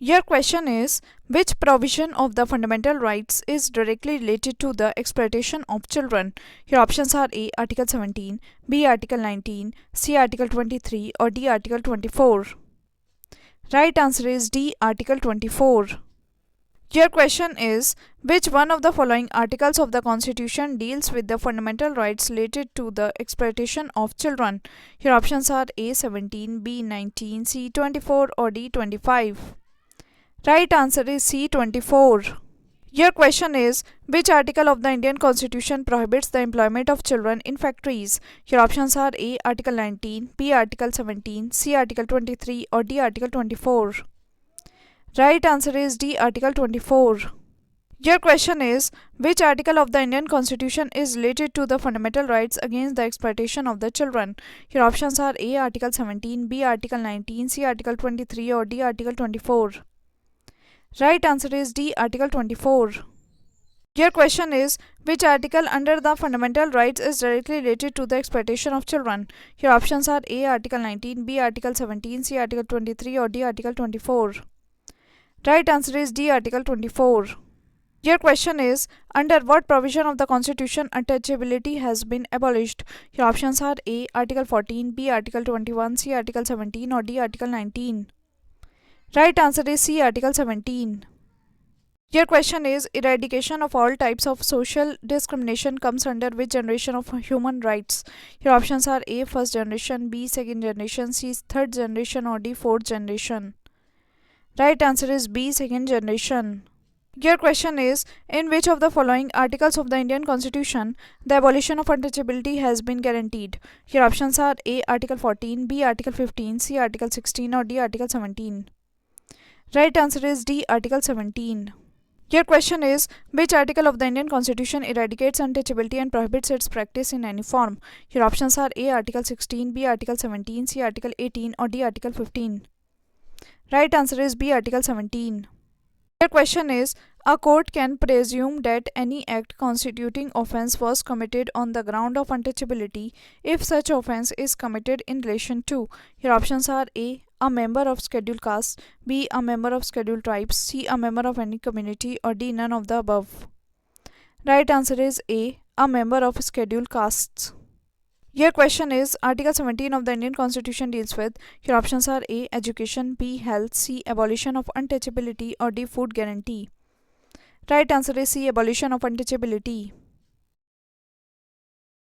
Your question is, which provision of the fundamental rights is directly related to the exploitation of children? Your options are A. Article 17, B. Article 19, C. Article 23, or D. Article 24. Right answer is D. Article 24. Your question is, which one of the following articles of the Constitution deals with the fundamental rights related to the exploitation of children? Your options are A. 17, B. 19, C. 24, or D. 25. Right answer is C. 24. Your question is, which article of the Indian Constitution prohibits the employment of children in factories? Your options are A. Article 19, B. Article 17, C. Article 23, or D. Article 24. Right answer is D. Article 24. Your question is, which article of the Indian Constitution is related to the fundamental rights against the exploitation of the children? Your options are A. Article 17, B. Article 19, C. Article 23, or D. Article 24. Right answer is D. Article 24. Your question is, which article under the fundamental rights is directly related to the exploitation of children? Your options are A. Article 19, B. Article 17, C. Article 23, or D. Article 24. Right answer is D. Article 24. Your question is, under what provision of the Constitution untouchability has been abolished? Your options are A. Article 14, B. Article 21, C. Article 17, or D. Article 19. Right answer is C. Article 17. Your question is, eradication of all types of social discrimination comes under which generation of human rights? Your options are A. First generation, B. Second generation, C. Third generation, or D. Fourth generation. Right answer is B. Second generation. Your question is, in which of the following articles of the Indian Constitution the abolition of untouchability has been guaranteed? Your options are A. Article 14, B. Article 15, C. Article 16, or D. Article 17. Right answer is D. Article 17. Your question is, which article of the Indian Constitution eradicates untouchability and prohibits its practice in any form? Your options are A. Article 16, B. Article 17, C. Article 18, or D. Article 15. Right answer is B. Article 17. Your question is, a court can presume that any act constituting offence was committed on the ground of untouchability if such offence is committed in relation to. Your options are A member of scheduled caste, B. A member of scheduled tribes, C. A member of any community, or D. None of the above. Right answer is A member of scheduled castes. Your question is, Article 17 of the Indian Constitution deals with. Your options are A. Education, B. Health, C. Abolition of untouchability, or D. Food guarantee. Right answer is C. Abolition of untouchability.